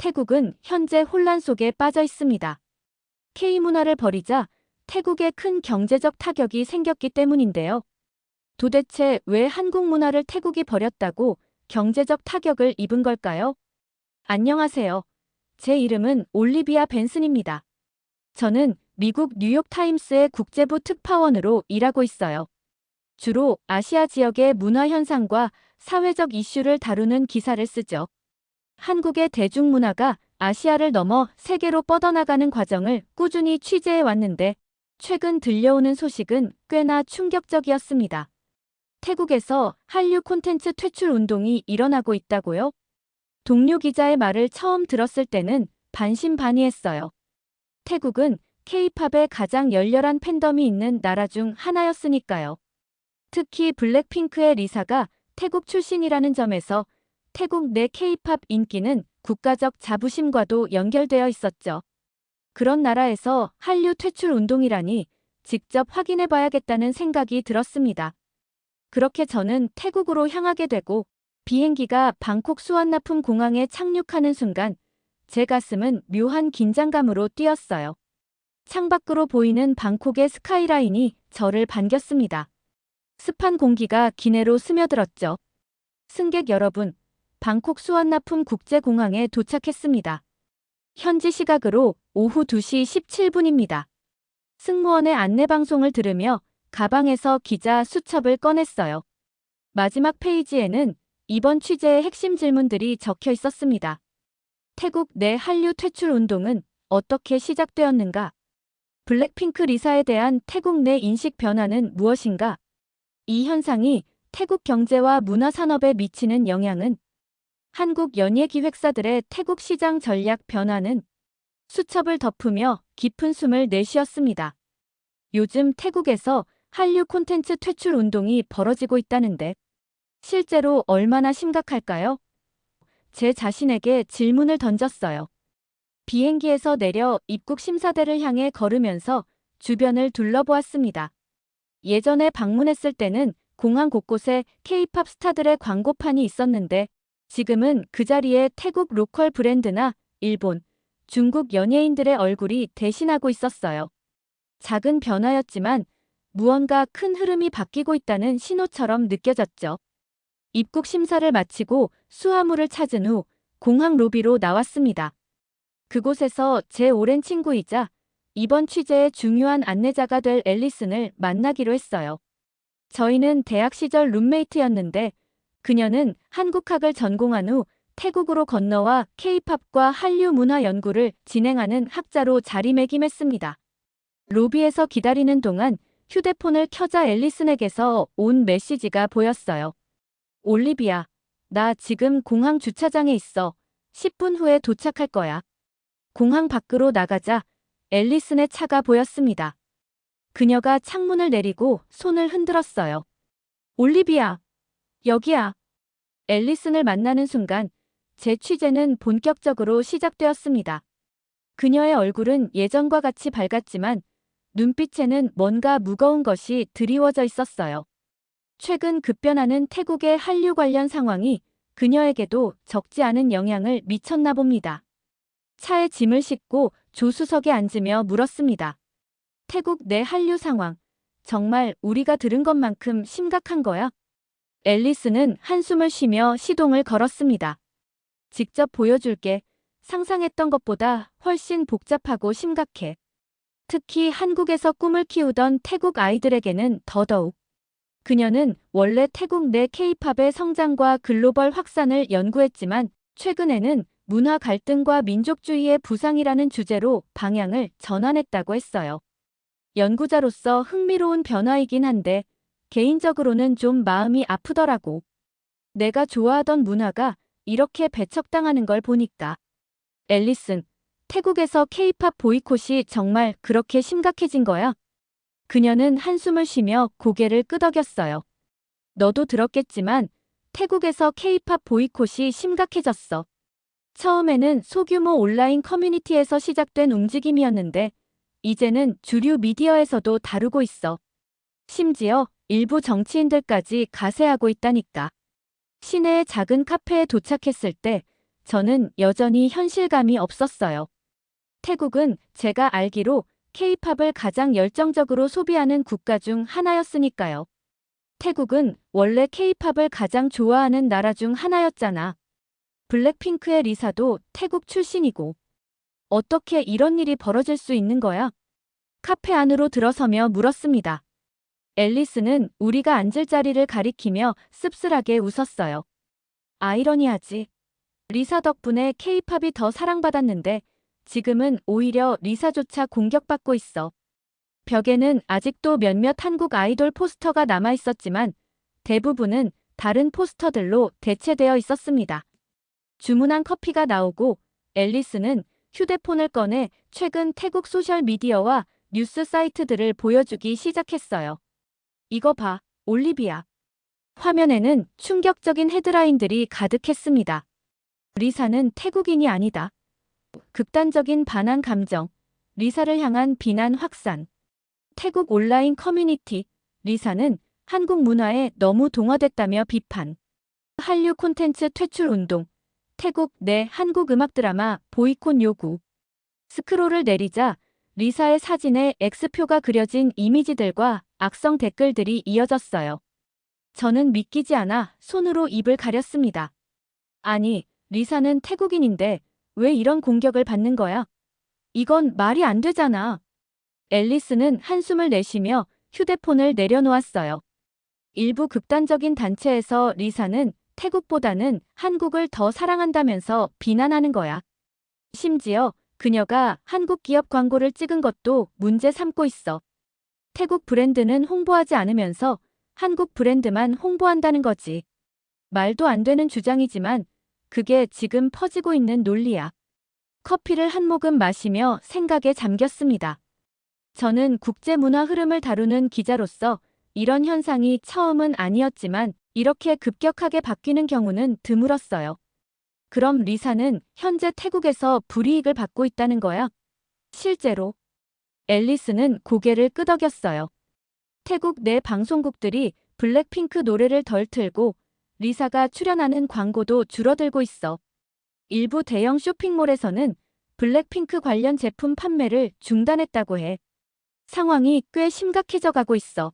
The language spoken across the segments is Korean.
태국은 현재 혼란 속에 빠져 있습니다. K문화를 버리자 태국에 큰 경제적 타격이 생겼기 때문인데요. 도대체 왜 한국 문화를 태국이 버렸다고 경제적 타격을 입은 걸까요? 안녕하세요. 제 이름은 올리비아 벤슨입니다. 저는 미국 뉴욕타임스의 국제부 특파원으로 일하고 있어요. 주로 아시아 지역의 문화 현상과 사회적 이슈를 다루는 기사를 쓰죠. 한국의 대중문화가 아시아를 넘어 세계로 뻗어나가는 과정을 꾸준히 취재해 왔는데 최근 들려오는 소식은 꽤나 충격적이었습니다. 태국에서 한류 콘텐츠 퇴출 운동이 일어나고 있다고요? 동료 기자의 말을 처음 들었을 때는 반신반의했어요. 태국은 K-팝의 가장 열렬한 팬덤이 있는 나라 중 하나였으니까요. 특히 블랙핑크의 리사가 태국 출신이라는 점에서 태국 내 K-팝 인기는 국가적 자부심과도 연결되어 있었죠. 그런 나라에서 한류 퇴출 운동이라니 직접 확인해 봐야겠다는 생각이 들었습니다. 그렇게 저는 태국으로 향하게 되고 비행기가 방콕 수완나품 공항에 착륙하는 순간 제 가슴은 묘한 긴장감으로 뛰었어요. 창밖으로 보이는 방콕의 스카이라인이 저를 반겼습니다. 습한 공기가 기내로 스며들었죠. 승객 여러분, 방콕 수완나품 국제공항에 도착했습니다. 현지 시각으로 오후 2시 17분입니다. 승무원의 안내방송을 들으며 가방에서 기자 수첩을 꺼냈어요. 마지막 페이지에는 이번 취재의 핵심 질문들이 적혀 있었습니다. 태국 내 한류 퇴출 운동은 어떻게 시작되었는가? 블랙핑크 리사에 대한 태국 내 인식 변화는 무엇인가? 이 현상이 태국 경제와 문화 산업에 미치는 영향은? 한국 연예기획사들의 태국 시장 전략 변화는? 수첩을 덮으며 깊은 숨을 내쉬었습니다. 요즘 태국에서 한류 콘텐츠 퇴출 운동이 벌어지고 있다는데 실제로 얼마나 심각할까요? 제 자신에게 질문을 던졌어요. 비행기에서 내려 입국 심사대를 향해 걸으면서 주변을 둘러보았습니다. 예전에 방문했을 때는 공항 곳곳에 K-팝 스타들의 광고판이 있었는데 지금은 그 자리에 태국 로컬 브랜드나 일본, 중국 연예인들의 얼굴이 대신하고 있었어요. 작은 변화였지만 무언가 큰 흐름이 바뀌고 있다는 신호처럼 느껴졌죠. 입국 심사를 마치고 수화물을 찾은 후 공항 로비로 나왔습니다. 그곳에서 제 오랜 친구이자 이번 취재의 중요한 안내자가 될 앨리슨을 만나기로 했어요. 저희는 대학 시절 룸메이트였는데 그녀는 한국학을 전공한 후 태국으로 건너와 K-팝과 한류 문화 연구를 진행하는 학자로 자리매김했습니다. 로비에서 기다리는 동안 휴대폰을 켜자 앨리슨에게서 온 메시지가 보였어요. 올리비아, 나 지금 공항 주차장에 있어. 10분 후에 도착할 거야. 공항 밖으로 나가자 앨리슨의 차가 보였습니다. 그녀가 창문을 내리고 손을 흔들었어요. 올리비아, 여기야. 앨리슨을 만나는 순간 제 취재는 본격적으로 시작되었습니다. 그녀의 얼굴은 예전과 같이 밝았지만 눈빛에는 뭔가 무거운 것이 드리워져 있었어요. 최근 급변하는 태국의 한류 관련 상황이 그녀에게도 적지 않은 영향을 미쳤나 봅니다. 차에 짐을 싣고 조수석에 앉으며 물었습니다. 태국 내 한류 상황, 정말 우리가 들은 것만큼 심각한 거야? 앨리스는 한숨을 쉬며 시동을 걸었습니다. 직접 보여줄게. 상상했던 것보다 훨씬 복잡하고 심각해. 특히 한국에서 꿈을 키우던 태국 아이들에게는 더더욱. 그녀는 원래 태국 내 K-팝의 성장과 글로벌 확산을 연구했지만 최근에는 문화 갈등과 민족주의의 부상이라는 주제로 방향을 전환했다고 했어요. 연구자로서 흥미로운 변화이긴 한데 개인적으로는 좀 마음이 아프더라고. 내가 좋아하던 문화가 이렇게 배척당하는 걸 보니까. 앨리슨, 태국에서 K-팝 보이콧이 정말 그렇게 심각해진 거야? 그녀는 한숨을 쉬며 고개를 끄덕였어요. 너도 들었겠지만 태국에서 K-팝 보이콧이 심각해졌어. 처음에는 소규모 온라인 커뮤니티에서 시작된 움직임이었는데 이제는 주류 미디어에서도 다루고 있어. 심지어 일부 정치인들까지 가세하고 있다니까. 시내의 작은 카페에 도착했을 때 저는 여전히 현실감이 없었어요. 태국은 제가 알기로 K-팝을 가장 열정적으로 소비하는 국가 중 하나였으니까요. 태국은 원래 K-팝을 가장 좋아하는 나라 중 하나였잖아. 블랙핑크의 리사도 태국 출신이고. 어떻게 이런 일이 벌어질 수 있는 거야? 카페 안으로 들어서며 물었습니다. 앨리스는 우리가 앉을 자리를 가리키며 씁쓸하게 웃었어요. 아이러니하지. 리사 덕분에 K-팝이 더 사랑받았는데 지금은 오히려 리사조차 공격받고 있어. 벽에는 아직도 몇몇 한국 아이돌 포스터가 남아 있었지만 대부분은 다른 포스터들로 대체되어 있었습니다. 주문한 커피가 나오고 앨리스는 휴대폰을 꺼내 최근 태국 소셜미디어와 뉴스 사이트들을 보여주기 시작했어요. 이거 봐, 올리비아. 화면에는 충격적인 헤드라인들이 가득했습니다. 리사는 태국인이 아니다. 극단적인 반한 감정, 리사를 향한 비난 확산. 태국 온라인 커뮤니티, 리사는 한국 문화에 너무 동화됐다며 비판. 한류 콘텐츠 퇴출 운동, 태국 내 한국 음악 드라마 보이콧 요구. 스크롤을 내리자 리사의 사진에 X표가 그려진 이미지들과 악성 댓글들이 이어졌어요. 저는 믿기지 않아 손으로 입을 가렸습니다. 아니, 리사는 태국인인데 왜 이런 공격을 받는 거야? 이건 말이 안 되잖아. 앨리스는 한숨을 내쉬며 휴대폰을 내려놓았어요. 일부 극단적인 단체에서 리사는 태국보다는 한국을 더 사랑한다면서 비난하는 거야. 심지어 그녀가 한국 기업 광고를 찍은 것도 문제 삼고 있어. 태국 브랜드는 홍보하지 않으면서 한국 브랜드만 홍보한다는 거지. 말도 안 되는 주장이지만 그게 지금 퍼지고 있는 논리야. 커피를 한 모금 마시며 생각에 잠겼습니다. 저는 국제문화 흐름을 다루는 기자로서 이런 현상이 처음은 아니었지만 이렇게 급격하게 바뀌는 경우는 드물었어요. 그럼 리사는 현재 태국에서 불이익을 받고 있다는 거야? 실제로. 앨리스는 고개를 끄덕였어요. 태국 내 방송국들이 블랙핑크 노래를 덜 틀고 리사가 출연하는 광고도 줄어들고 있어. 일부 대형 쇼핑몰에서는 블랙핑크 관련 제품 판매를 중단했다고 해. 상황이 꽤 심각해져 가고 있어.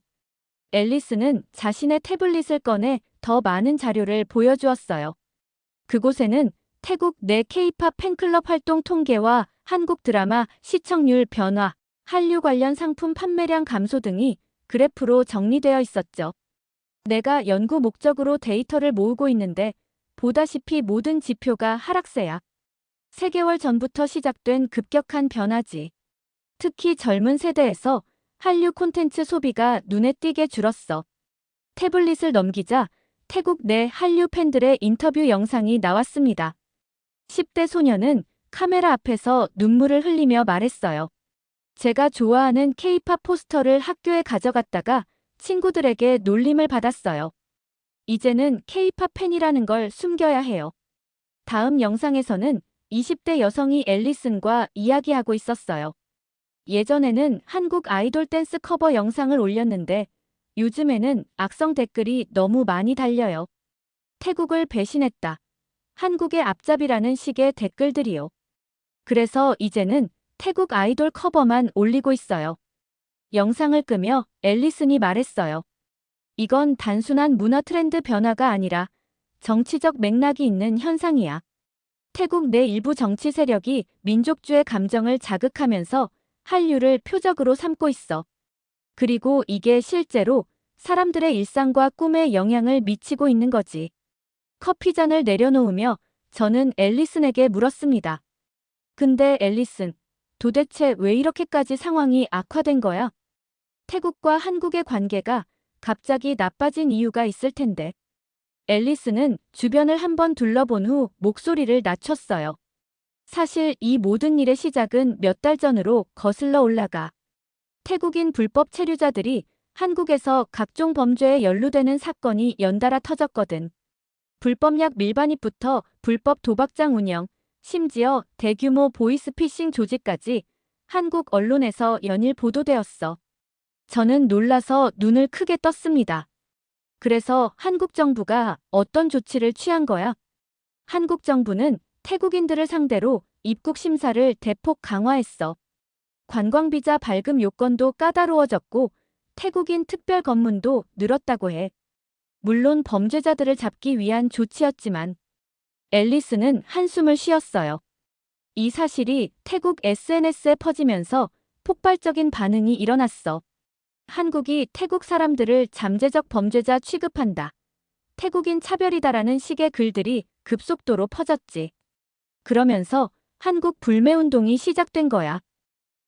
앨리스는 자신의 태블릿을 꺼내 더 많은 자료를 보여주었어요. 그곳에는 태국 내 K-팝 팬클럽 활동 통계와 한국 드라마 시청률 변화, 한류 관련 상품 판매량 감소 등이 그래프로 정리되어 있었죠. 내가 연구 목적으로 데이터를 모으고 있는데 보다시피 모든 지표가 하락세야. 3개월 전부터 시작된 급격한 변화지. 특히 젊은 세대에서 한류 콘텐츠 소비가 눈에 띄게 줄었어. 태블릿을 넘기자 태국 내 한류 팬들의 인터뷰 영상이 나왔습니다. 10대 소녀는 카메라 앞에서 눈물을 흘리며 말했어요. 제가 좋아하는 K-팝 포스터를 학교에 가져갔다가 친구들에게 놀림을 받았어요. 이제는 K-팝 팬이라는 걸 숨겨야 해요. 다음 영상에서는 20대 여성이 앨리슨과 이야기하고 있었어요. 예전에는 한국 아이돌 댄스 커버 영상을 올렸는데 요즘에는 악성 댓글이 너무 많이 달려요. 태국을 배신했다. 한국의 앞잡이라는 식의 댓글들이요. 그래서 이제는 태국 아이돌 커버만 올리고 있어요. 영상을 끄며 앨리슨이 말했어요. 이건 단순한 문화 트렌드 변화가 아니라 정치적 맥락이 있는 현상이야. 태국 내 일부 정치 세력이 민족주의 감정을 자극하면서 한류를 표적으로 삼고 있어. 그리고 이게 실제로 사람들의 일상과 꿈에 영향을 미치고 있는 거지. 커피잔을 내려놓으며 저는 앨리슨에게 물었습니다. 근데 앨리슨, 도대체 왜 이렇게까지 상황이 악화된 거야? 태국과 한국의 관계가 갑자기 나빠진 이유가 있을 텐데. 앨리스는 주변을 한번 둘러본 후 목소리를 낮췄어요. 사실 이 모든 일의 시작은 몇 달 전으로 거슬러 올라가. 태국인 불법 체류자들이 한국에서 각종 범죄에 연루되는 사건이 연달아 터졌거든. 불법 약 밀반입부터 불법 도박장 운영, 심지어 대규모 보이스피싱 조직까지 한국 언론에서 연일 보도되었어. 저는 놀라서 눈을 크게 떴습니다. 그래서 한국 정부가 어떤 조치를 취한 거야? 한국 정부는 태국인들을 상대로 입국 심사를 대폭 강화했어. 관광비자 발급 요건도 까다로워졌고 태국인 특별 검문도 늘었다고 해. 물론 범죄자들을 잡기 위한 조치였지만 앨리스는 한숨을 쉬었어요. 이 사실이 태국 SNS에 퍼지면서 폭발적인 반응이 일어났어. 한국이 태국 사람들을 잠재적 범죄자 취급한다. 태국인 차별이다라는 식의 글들이 급속도로 퍼졌지. 그러면서 한국 불매운동이 시작된 거야.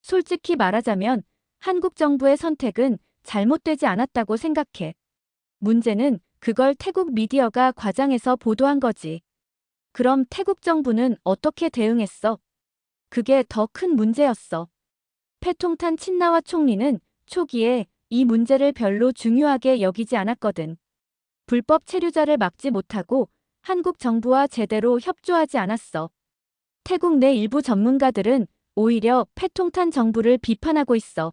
솔직히 말하자면 한국 정부의 선택은 잘못되지 않았다고 생각해. 문제는 그걸 태국 미디어가 과장해서 보도한 거지. 그럼 태국 정부는 어떻게 대응했어? 그게 더 큰 문제였어. 패통탄 친나와 총리는 초기에 이 문제를 별로 중요하게 여기지 않았거든. 불법 체류자를 막지 못하고 한국 정부와 제대로 협조하지 않았어. 태국 내 일부 전문가들은 오히려 패통탄 정부를 비판하고 있어.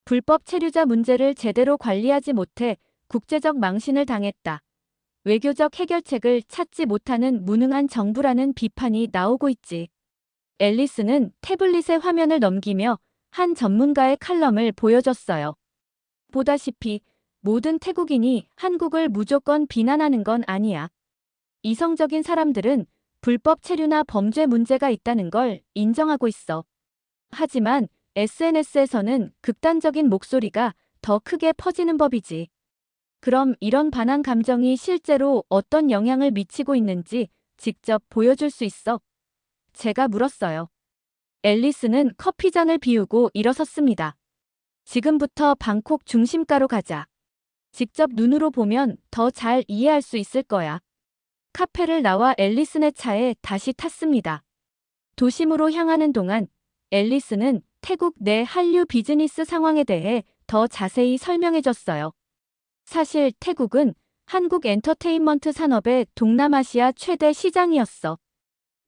불법 체류자 문제를 제대로 관리하지 못해 국제적 망신을 당했다. 외교적 해결책을 찾지 못하는 무능한 정부라는 비판이 나오고 있지. 앨리스는 태블릿에 화면을 넘기며 한 전문가의 칼럼을 보여줬어요. 보다시피 모든 태국인이 한국을 무조건 비난하는 건 아니야. 이성적인 사람들은 불법 체류나 범죄 문제가 있다는 걸 인정하고 있어. 하지만 SNS에서는 극단적인 목소리가 더 크게 퍼지는 법이지. 그럼 이런 반항 감정이 실제로 어떤 영향을 미치고 있는지 직접 보여줄 수 있어? 제가 물었어요. 앨리스는 커피잔을 비우고 일어섰습니다. 지금부터 방콕 중심가로 가자. 직접 눈으로 보면 더 잘 이해할 수 있을 거야. 카페를 나와 앨리슨의 차에 다시 탔습니다. 도심으로 향하는 동안 앨리스는 태국 내 한류 비즈니스 상황에 대해 더 자세히 설명해줬어요. 사실 태국은 한국 엔터테인먼트 산업의 동남아시아 최대 시장이었어.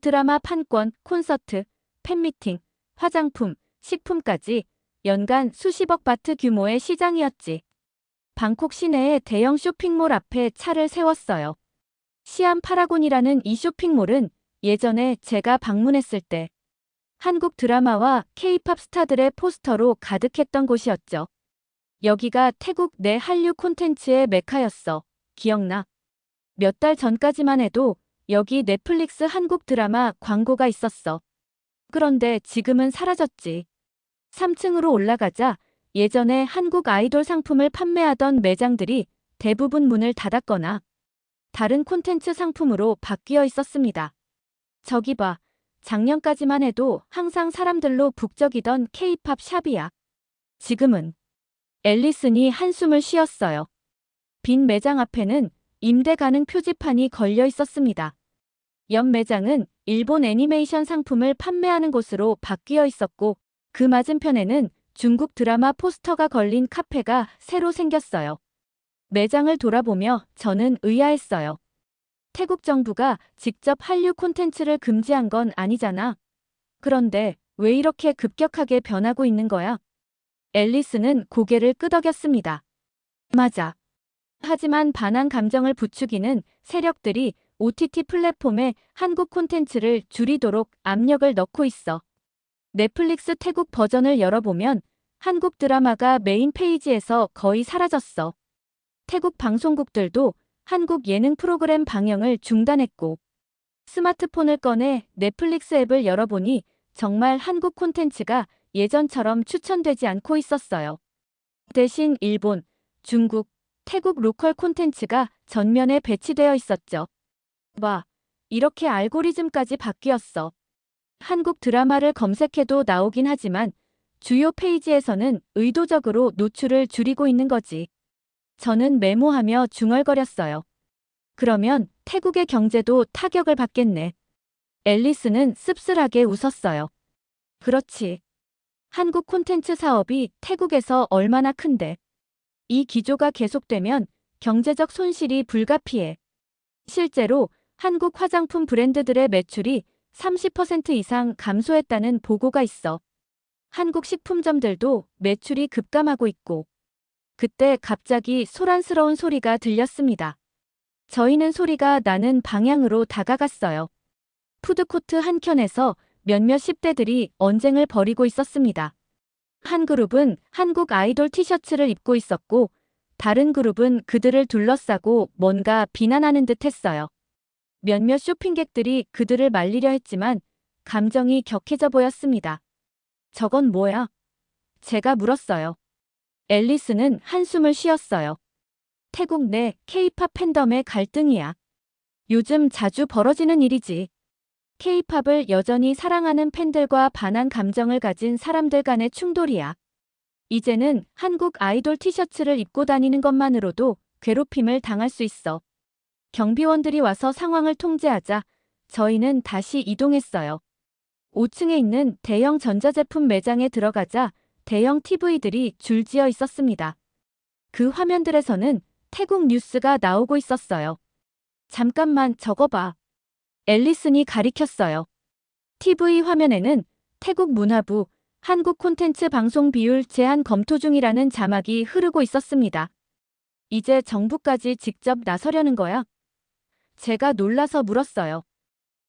드라마 판권, 콘서트, 팬미팅, 화장품, 식품까지 연간 수십억 바트 규모의 시장이었지. 방콕 시내의 대형 쇼핑몰 앞에 차를 세웠어요. 시암 파라곤이라는 이 쇼핑몰은 예전에 제가 방문했을 때 한국 드라마와 K-팝 스타들의 포스터로 가득했던 곳이었죠. 여기가 태국 내 한류 콘텐츠의 메카였어. 기억나? 몇 달 전까지만 해도 여기 넷플릭스 한국 드라마 광고가 있었어. 그런데 지금은 사라졌지. 3층으로 올라가자 예전에 한국 아이돌 상품을 판매하던 매장들이 대부분 문을 닫았거나 다른 콘텐츠 상품으로 바뀌어 있었습니다. 저기 봐. 작년까지만 해도 항상 사람들로 북적이던 K-팝 샵이야. 지금은 앨리슨이 한숨을 쉬었어요. 빈 매장 앞에는 임대 가능 표지판이 걸려 있었습니다. 옆 매장은 일본 애니메이션 상품을 판매하는 곳으로 바뀌어 있었고 그 맞은편에는 중국 드라마 포스터가 걸린 카페가 새로 생겼어요. 매장을 돌아보며 저는 의아했어요. 태국 정부가 직접 한류 콘텐츠를 금지한 건 아니잖아. 그런데 왜 이렇게 급격하게 변하고 있는 거야? 앨리스는 고개를 끄덕였습니다. 맞아. 하지만 반항 감정을 부추기는 세력들이 OTT 플랫폼에 한국 콘텐츠를 줄이도록 압력을 넣고 있어. 넷플릭스 태국 버전을 열어보면 한국 드라마가 메인 페이지에서 거의 사라졌어. 태국 방송국들도 한국 예능 프로그램 방영을 중단했고 스마트폰을 꺼내 넷플릭스 앱을 열어보니 정말 한국 콘텐츠가 예전처럼 추천되지 않고 있었어요. 대신 일본, 중국, 태국 로컬 콘텐츠가 전면에 배치되어 있었죠. 와, 이렇게 알고리즘까지 바뀌었어. 한국 드라마를 검색해도 나오긴 하지만 주요 페이지에서는 의도적으로 노출을 줄이고 있는 거지. 저는 메모하며 중얼거렸어요. 그러면 태국의 경제도 타격을 받겠네. 앨리스는 씁쓸하게 웃었어요. 그렇지. 한국 콘텐츠 사업이 태국에서 얼마나 큰데. 이 기조가 계속되면 경제적 손실이 불가피해. 실제로 한국 화장품 브랜드들의 매출이 30% 이상 감소했다는 보고가 있어. 한국 식품점들도 매출이 급감하고 있고. 그때 갑자기 소란스러운 소리가 들렸습니다. 저희는 소리가 나는 방향으로 다가갔어요. 푸드코트 한켠에서 몇몇 10대들이 언쟁을 벌이고 있었습니다. 한 그룹은 한국 아이돌 티셔츠를 입고 있었고, 다른 그룹은 그들을 둘러싸고 뭔가 비난하는 듯 했어요. 몇몇 쇼핑객들이 그들을 말리려 했지만 감정이 격해져 보였습니다. 저건 뭐야? 제가 물었어요. 앨리스는 한숨을 쉬었어요. 태국 내 K-팝 팬덤의 갈등이야. 요즘 자주 벌어지는 일이지. K-팝을 여전히 사랑하는 팬들과 반한 감정을 가진 사람들 간의 충돌이야. 이제는 한국 아이돌 티셔츠를 입고 다니는 것만으로도 괴롭힘을 당할 수 있어. 경비원들이 와서 상황을 통제하자 저희는 다시 이동했어요. 5층에 있는 대형 전자제품 매장에 들어가자 대형 TV들이 줄지어 있었습니다. 그 화면들에서는 태국 뉴스가 나오고 있었어요. 잠깐만 저거 봐. 앨리슨이 가리켰어요. TV 화면에는 태국 문화부 한국 콘텐츠 방송 비율 제한 검토 중이라는 자막이 흐르고 있었습니다. 이제 정부까지 직접 나서려는 거야? 제가 놀라서 물었어요.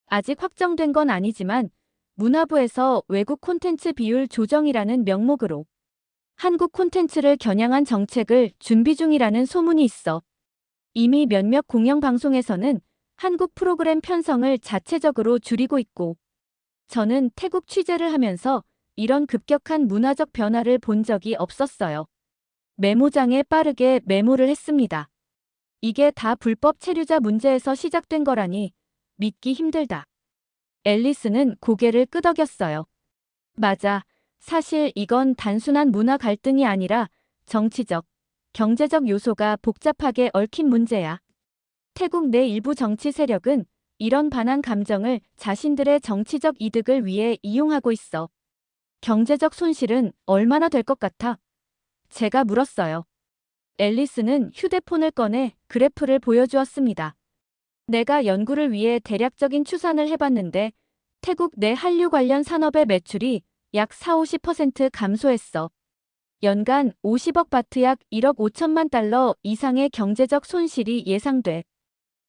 아직 확정된 건 아니지만 문화부에서 외국 콘텐츠 비율 조정이라는 명목으로 한국 콘텐츠를 겨냥한 정책을 준비 중이라는 소문이 있어. 이미 몇몇 공영방송에서는 한국 프로그램 편성을 자체적으로 줄이고 있고, 저는 태국 취재를 하면서 이런 급격한 문화적 변화를 본 적이 없었어요. 메모장에 빠르게 메모를 했습니다. 이게 다 불법 체류자 문제에서 시작된 거라니 믿기 힘들다. 앨리스는 고개를 끄덕였어요. 맞아. 사실 이건 단순한 문화 갈등이 아니라 정치적, 경제적 요소가 복잡하게 얽힌 문제야. 태국 내 일부 정치 세력은 이런 반한 감정을 자신들의 정치적 이득을 위해 이용하고 있어. 경제적 손실은 얼마나 될 것 같아? 제가 물었어요. 앨리스는 휴대폰을 꺼내 그래프를 보여주었습니다. 내가 연구를 위해 대략적인 추산을 해봤는데 태국 내 한류 관련 산업의 매출이 약 4~50% 감소했어. 연간 50억 바트 약 1억 5천만 달러 이상의 경제적 손실이 예상돼.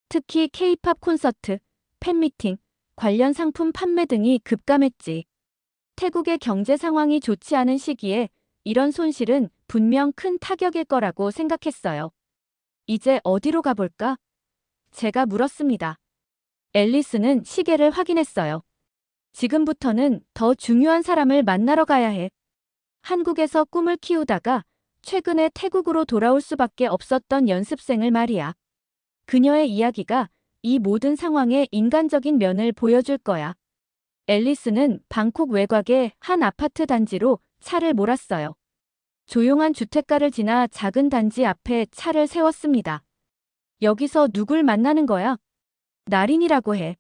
특히 K-팝 콘서트, 팬미팅, 관련 상품 판매 등이 급감했지. 태국의 경제 상황이 좋지 않은 시기에 이런 손실은 분명 큰 타격일 거라고 생각했어요. 이제 어디로 가볼까? 제가 물었습니다. 앨리스는 시계를 확인했어요. 지금부터는 더 중요한 사람을 만나러 가야 해. 한국에서 꿈을 키우다가 최근에 태국으로 돌아올 수밖에 없었던 연습생을 말이야. 그녀의 이야기가 이 모든 상황의 인간적인 면을 보여줄 거야. 앨리스는 방콕 외곽의 한 아파트 단지로 차를 몰았어요. 조용한 주택가를 지나 작은 단지 앞에 차를 세웠습니다. 여기서 누굴 만나는 거야? 나린이라고 해.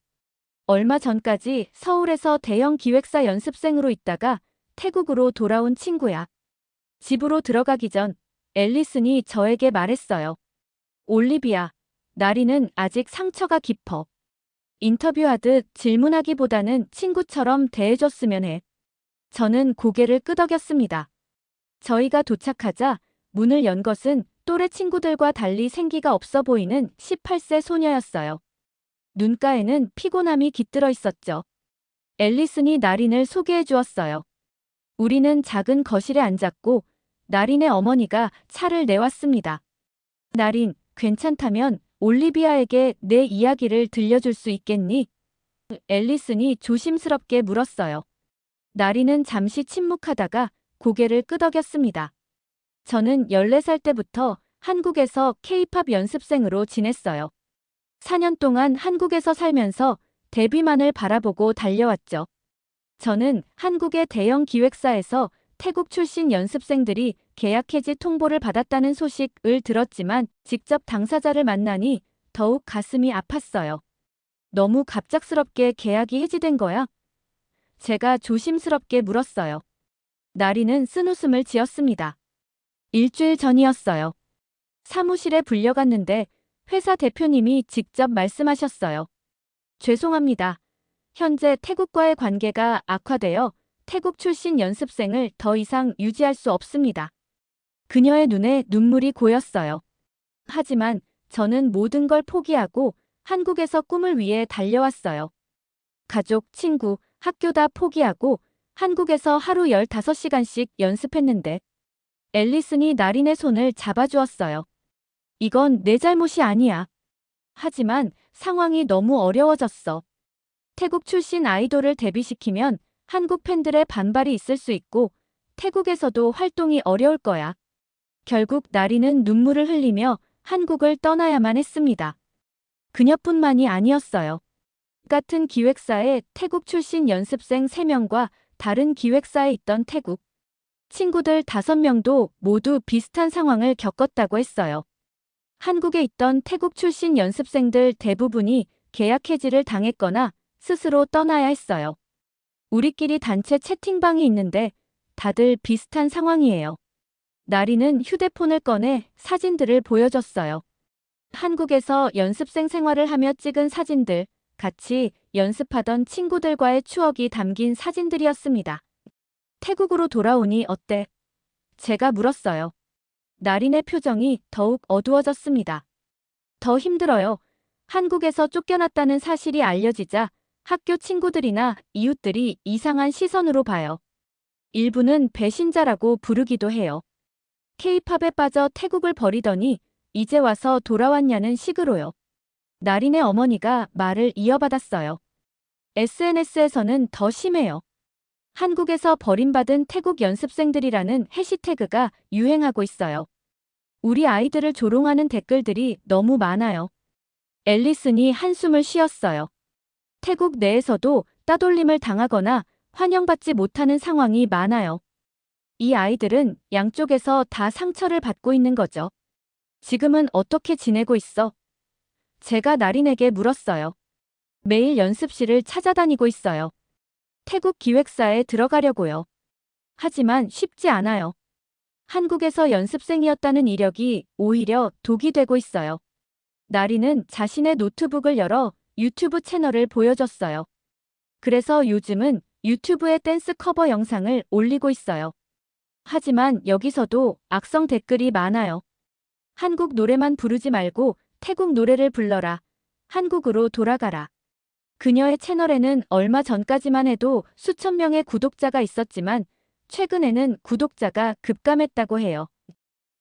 얼마 전까지 서울에서 대형 기획사 연습생으로 있다가 태국으로 돌아온 친구야. 집으로 들어가기 전 앨리슨이 저에게 말했어요. 올리비아, 나린은 아직 상처가 깊어. 인터뷰하듯 질문하기보다는 친구처럼 대해줬으면 해. 저는 고개를 끄덕였습니다. 저희가 도착하자 문을 연 것은 또래 친구들과 달리 생기가 없어 보이는 18세 소녀였어요. 눈가에는 피곤함이 깃들어 있었죠. 앨리슨이 나린을 소개해 주었어요. 우리는 작은 거실에 앉았고 나린의 어머니가 차를 내왔습니다. 나린, 괜찮다면 올리비아에게 내 이야기를 들려줄 수 있겠니? 앨리슨이 조심스럽게 물었어요. 나린은 잠시 침묵하다가 고개를 끄덕였습니다. 저는 14살 때부터 한국에서 K-팝 연습생으로 지냈어요. 4년 동안 한국에서 살면서 데뷔만을 바라보고 달려왔죠. 저는 한국의 대형 기획사에서 태국 출신 연습생들이 계약 해지 통보를 받았다는 소식을 들었지만 직접 당사자를 만나니 더욱 가슴이 아팠어요. 너무 갑작스럽게 계약이 해지된 거야? 제가 조심스럽게 물었어요. 나리는 쓴웃음을 지었습니다. 일주일 전이었어요. 사무실에 불려갔는데 회사 대표님이 직접 말씀하셨어요. 죄송합니다. 현재 태국과의 관계가 악화되어 태국 출신 연습생을 더 이상 유지할 수 없습니다. 그녀의 눈에 눈물이 고였어요. 하지만 저는 모든 걸 포기하고 한국에서 꿈을 위해 달려왔어요. 가족, 친구, 학교 다 포기하고 한국에서 하루 15시간씩 연습했는데 앨리슨이 나린의 손을 잡아주었어요. 이건 내 잘못이 아니야. 하지만 상황이 너무 어려워졌어. 태국 출신 아이돌을 데뷔시키면 한국 팬들의 반발이 있을 수 있고 태국에서도 활동이 어려울 거야. 결국 나린은 눈물을 흘리며 한국을 떠나야만 했습니다. 그녀뿐만이 아니었어요. 같은 기획사의 태국 출신 연습생 3명과 다른 기획사에 있던 태국 친구들 5명도 모두 비슷한 상황을 겪었다고 했어요. 한국에 있던 태국 출신 연습생들 대부분이 계약 해지를 당했거나 스스로 떠나야 했어요. 우리끼리 단체 채팅방이 있는데 다들 비슷한 상황이에요. 나리는 휴대폰을 꺼내 사진들을 보여줬어요. 한국에서 연습생 생활을 하며 찍은 사진들, 같이 연습하던 친구들과의 추억이 담긴 사진들이었습니다. 태국으로 돌아오니 어때? 제가 물었어요. 나린의 표정이 더욱 어두워졌습니다. 더 힘들어요. 한국에서 쫓겨났다는 사실이 알려지자 학교 친구들이나 이웃들이 이상한 시선으로 봐요. 일부는 배신자라고 부르기도 해요. K-팝에 빠져 태국을 버리더니 이제 와서 돌아왔냐는 식으로요. 나린의 어머니가 말을 이어받았어요. SNS에서는 더 심해요. 한국에서 버림받은 태국 연습생들이라는 해시태그가 유행하고 있어요. 우리 아이들을 조롱하는 댓글들이 너무 많아요. 앨리슨이 한숨을 쉬었어요. 태국 내에서도 따돌림을 당하거나 환영받지 못하는 상황이 많아요. 이 아이들은 양쪽에서 다 상처를 받고 있는 거죠. 지금은 어떻게 지내고 있어? 제가 나린에게 물었어요. 매일 연습실을 찾아다니고 있어요. 태국 기획사에 들어가려고요. 하지만 쉽지 않아요. 한국에서 연습생이었다는 이력이 오히려 독이 되고 있어요. 나린은 자신의 노트북을 열어 유튜브 채널을 보여줬어요. 그래서 요즘은 유튜브에 댄스 커버 영상을 올리고 있어요. 하지만 여기서도 악성 댓글이 많아요. 한국 노래만 부르지 말고 태국 노래를 불러라. 한국으로 돌아가라. 그녀의 채널에는 얼마 전까지만 해도 수천 명의 구독자가 있었지만 최근에는 구독자가 급감했다고 해요.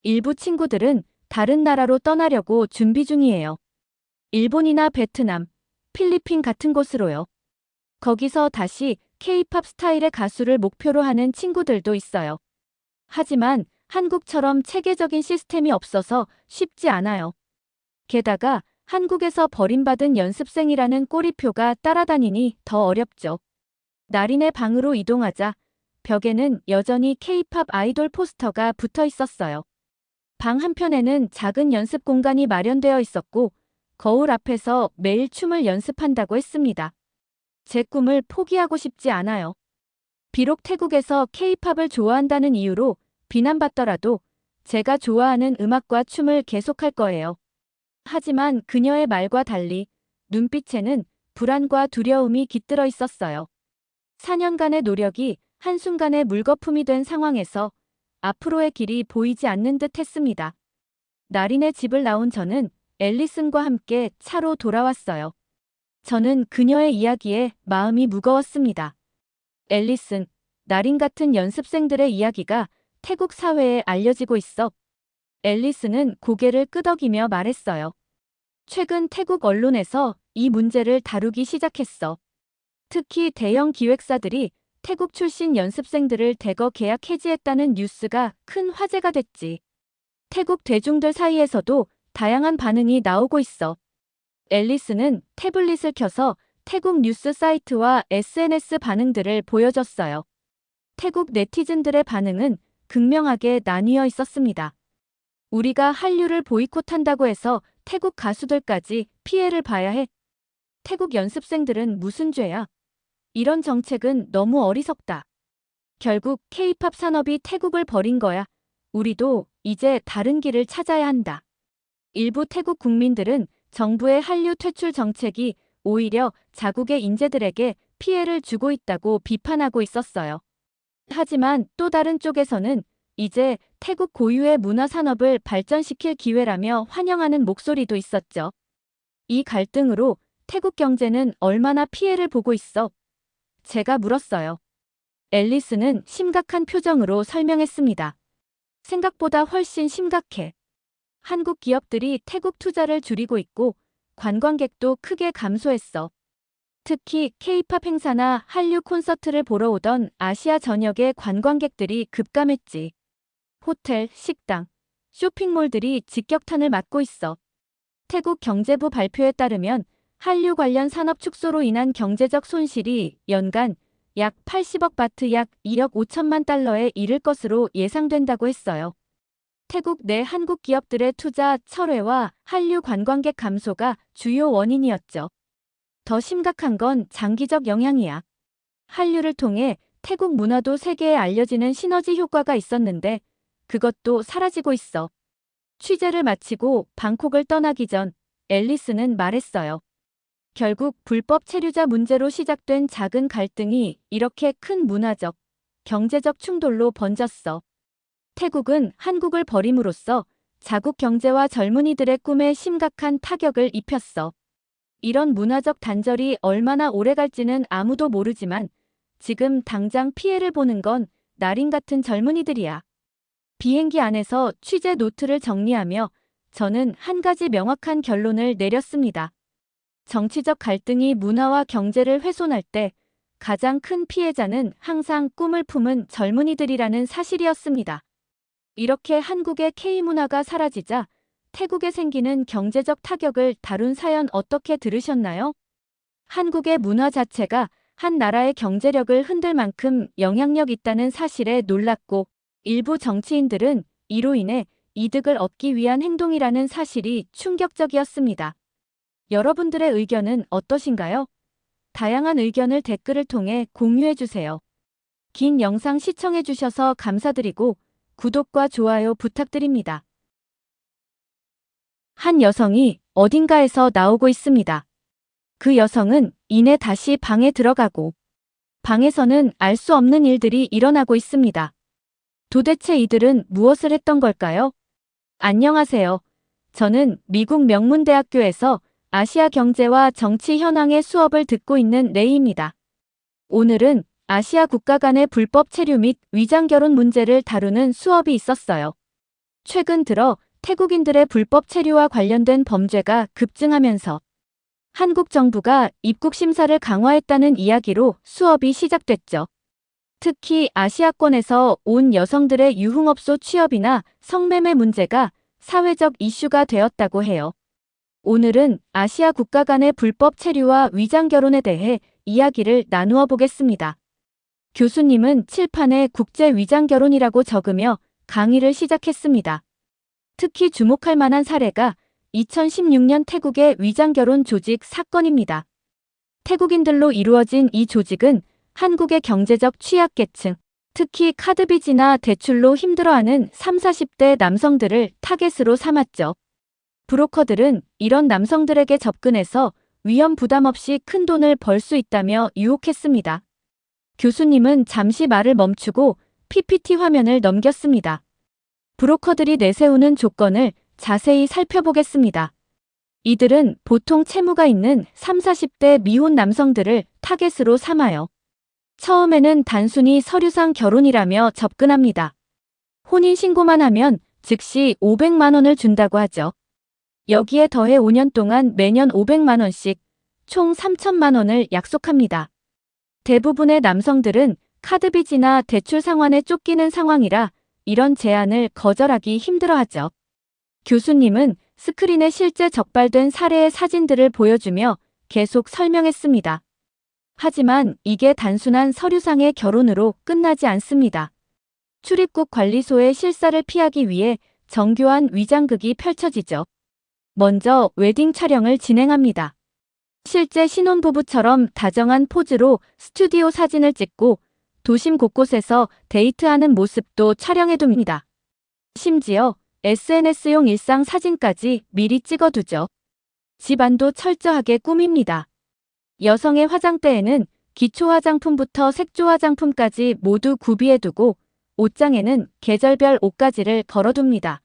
일부 친구들은 다른 나라로 떠나려고 준비 중이에요. 일본이나 베트남, 필리핀 같은 곳으로요. 거기서 다시 K-팝 스타일의 가수를 목표로 하는 친구들도 있어요. 하지만 한국처럼 체계적인 시스템이 없어서 쉽지 않아요. 게다가 한국에서 버림받은 연습생이라는 꼬리표가 따라다니니 더 어렵죠. 나린의 방으로 이동하자 벽에는 여전히 K-팝 아이돌 포스터가 붙어 있었어요. 방 한편에는 작은 연습 공간이 마련되어 있었고 거울 앞에서 매일 춤을 연습한다고 했습니다. 제 꿈을 포기하고 싶지 않아요. 비록 태국에서 K-팝을 좋아한다는 이유로 비난받더라도 제가 좋아하는 음악과 춤을 계속할 거예요. 하지만 그녀의 말과 달리 눈빛에는 불안과 두려움이 깃들어 있었어요. 4년간의 노력이 한순간에 물거품이 된 상황에서 앞으로의 길이 보이지 않는 듯 했습니다. 나린의 집을 나온 저는 앨리슨과 함께 차로 돌아왔어요. 저는 그녀의 이야기에 마음이 무거웠습니다. 앨리슨, 나린 같은 연습생들의 이야기가 태국 사회에 알려지고 있어. 앨리슨은 고개를 끄덕이며 말했어요. 최근 태국 언론에서 이 문제를 다루기 시작했어. 특히 대형 기획사들이 태국 출신 연습생들을 대거 계약 해지했다는 뉴스가 큰 화제가 됐지. 태국 대중들 사이에서도 다양한 반응이 나오고 있어. 앨리스는 태블릿을 켜서 태국 뉴스 사이트와 SNS 반응들을 보여줬어요. 태국 네티즌들의 반응은 극명하게 나뉘어 있었습니다. 우리가 한류를 보이콧한다고 해서 태국 가수들까지 피해를 봐야 해. 태국 연습생들은 무슨 죄야? 이런 정책은 너무 어리석다. 결국 K-팝 산업이 태국을 버린 거야. 우리도 이제 다른 길을 찾아야 한다. 일부 태국 국민들은 정부의 한류 퇴출 정책이 오히려 자국의 인재들에게 피해를 주고 있다고 비판하고 있었어요. 하지만 또 다른 쪽에서는 이제 태국 고유의 문화 산업을 발전시킬 기회라며 환영하는 목소리도 있었죠. 이 갈등으로 태국 경제는 얼마나 피해를 보고 있어? 제가 물었어요. 앨리스는 심각한 표정으로 설명했습니다. 생각보다 훨씬 심각해. 한국 기업들이 태국 투자를 줄이고 있고 관광객도 크게 감소했어. 특히 K-팝 행사나 한류 콘서트를 보러 오던 아시아 전역의 관광객들이 급감했지. 호텔, 식당, 쇼핑몰들이 직격탄을 맞고 있어. 태국 경제부 발표에 따르면 한류 관련 산업 축소로 인한 경제적 손실이 연간 약 80억 바트 약 1억 5천만 달러에 이를 것으로 예상된다고 했어요. 태국 내 한국 기업들의 투자 철회와 한류 관광객 감소가 주요 원인이었죠. 더 심각한 건 장기적 영향이야. 한류를 통해 태국 문화도 세계에 알려지는 시너지 효과가 있었는데 그것도 사라지고 있어. 취재를 마치고 방콕을 떠나기 전 앨리스는 말했어요. 결국 불법 체류자 문제로 시작된 작은 갈등이 이렇게 큰 문화적, 경제적 충돌로 번졌어. 태국은 한국을 버림으로써 자국 경제와 젊은이들의 꿈에 심각한 타격을 입혔어. 이런 문화적 단절이 얼마나 오래 갈지는 아무도 모르지만 지금 당장 피해를 보는 건 나린 같은 젊은이들이야. 비행기 안에서 취재 노트를 정리하며 저는 한 가지 명확한 결론을 내렸습니다. 정치적 갈등이 문화와 경제를 훼손할 때 가장 큰 피해자는 항상 꿈을 품은 젊은이들이라는 사실이었습니다. 이렇게 한국의 K문화가 사라지자 태국에 생기는 경제적 타격을 다룬 사연 어떻게 들으셨나요? 한국의 문화 자체가 한 나라의 경제력을 흔들 만큼 영향력 있다는 사실에 놀랐고 일부 정치인들은 이로 인해 이득을 얻기 위한 행동이라는 사실이 충격적이었습니다. 여러분들의 의견은 어떠신가요? 다양한 의견을 댓글을 통해 공유해주세요. 긴 영상 시청해주셔서 감사드리고 구독과 좋아요 부탁드립니다. 한 여성이 어딘가에서 나오고 있습니다. 그 여성은 이내 다시 방에 들어가고 방에서는 알 수 없는 일들이 일어나고 있습니다. 도대체 이들은 무엇을 했던 걸까요? 안녕하세요. 저는 미국 명문대학교에서 아시아 경제와 정치 현황의 수업을 듣고 있는 레이입니다. 오늘은 아시아 국가 간의 불법 체류 및 위장 결혼 문제를 다루는 수업이 있었어요. 최근 들어 태국인들의 불법 체류와 관련된 범죄가 급증하면서 한국 정부가 입국 심사를 강화했다는 이야기로 수업이 시작됐죠. 특히 아시아권에서 온 여성들의 유흥업소 취업이나 성매매 문제가 사회적 이슈가 되었다고 해요. 오늘은 아시아 국가 간의 불법 체류와 위장 결혼에 대해 이야기를 나누어 보겠습니다. 교수님은 칠판에 국제 위장 결혼이라고 적으며 강의를 시작했습니다. 특히 주목할 만한 사례가 2016년 태국의 위장 결혼 조직 사건입니다. 태국인들로 이루어진 이 조직은 한국의 경제적 취약계층, 특히 카드빚이나 대출로 힘들어하는 30, 40대 남성들을 타겟으로 삼았죠. 브로커들은 이런 남성들에게 접근해서 위험 부담 없이 큰 돈을 벌 수 있다며 유혹했습니다. 교수님은 잠시 말을 멈추고 PPT 화면을 넘겼습니다. 브로커들이 내세우는 조건을 자세히 살펴보겠습니다. 이들은 보통 채무가 있는 30, 40대 미혼 남성들을 타겟으로 삼아요. 처음에는 단순히 서류상 결혼이라며 접근합니다. 혼인신고만 하면 즉시 500만 원을 준다고 하죠. 여기에 더해 5년 동안 매년 500만 원씩 총 3천만 원을 약속합니다. 대부분의 남성들은 카드빚이나 대출 상환에 쫓기는 상황이라 이런 제안을 거절하기 힘들어하죠. 교수님은 스크린에 실제 적발된 사례의 사진들을 보여주며 계속 설명했습니다. 하지만 이게 단순한 서류상의 결혼으로 끝나지 않습니다. 출입국 관리소의 실사를 피하기 위해 정교한 위장극이 펼쳐지죠. 먼저 웨딩 촬영을 진행합니다. 실제 신혼부부처럼 다정한 포즈로 스튜디오 사진을 찍고 도심 곳곳에서 데이트하는 모습도 촬영해둡니다. 심지어 SNS용 일상 사진까지 미리 찍어두죠. 집안도 철저하게 꾸밉니다. 여성의 화장대에는 기초 화장품부터 색조 화장품까지 모두 구비해두고 옷장에는 계절별 옷가지를 걸어둡니다.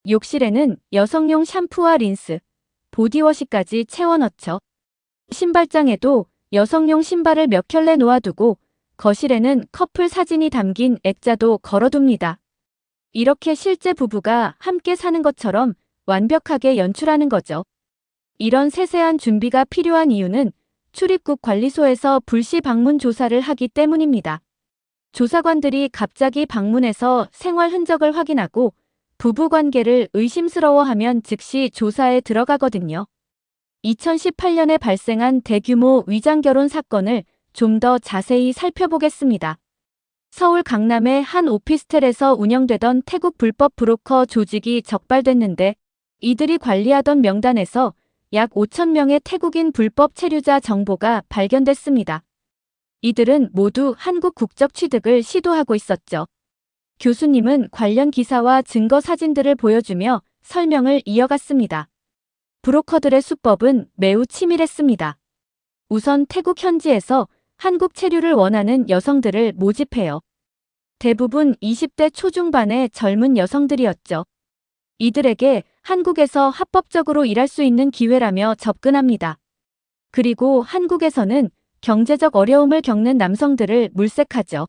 욕실에는 여성용 샴푸와 린스, 보디워시까지 채워넣죠. 신발장에도 여성용 신발을 몇 켤레 놓아두고 거실에는 커플 사진이 담긴 액자도 걸어둡니다. 이렇게 실제 부부가 함께 사는 것처럼 완벽하게 연출하는 거죠. 이런 세세한 준비가 필요한 이유는 출입국 관리소에서 불시 방문 조사를 하기 때문입니다. 조사관들이 갑자기 방문해서 생활 흔적을 확인하고 부부 관계를 의심스러워하면 즉시 조사에 들어가거든요. 2018년에 발생한 대규모 위장결혼 사건을 좀 더 자세히 살펴보겠습니다. 서울 강남의 한 오피스텔에서 운영되던 태국 불법 브로커 조직이 적발됐는데 이들이 관리하던 명단에서 약 5,000명의 태국인 불법 체류자 정보가 발견됐습니다. 이들은 모두 한국 국적 취득을 시도하고 있었죠. 교수님은 관련 기사와 증거 사진들을 보여주며 설명을 이어갔습니다. 브로커들의 수법은 매우 치밀했습니다. 우선 태국 현지에서 한국 체류를 원하는 여성들을 모집해요. 대부분 20대 초중반의 젊은 여성들이었죠. 이들에게 한국에서 합법적으로 일할 수 있는 기회라며 접근합니다. 그리고 한국에서는 경제적 어려움을 겪는 남성들을 물색하죠.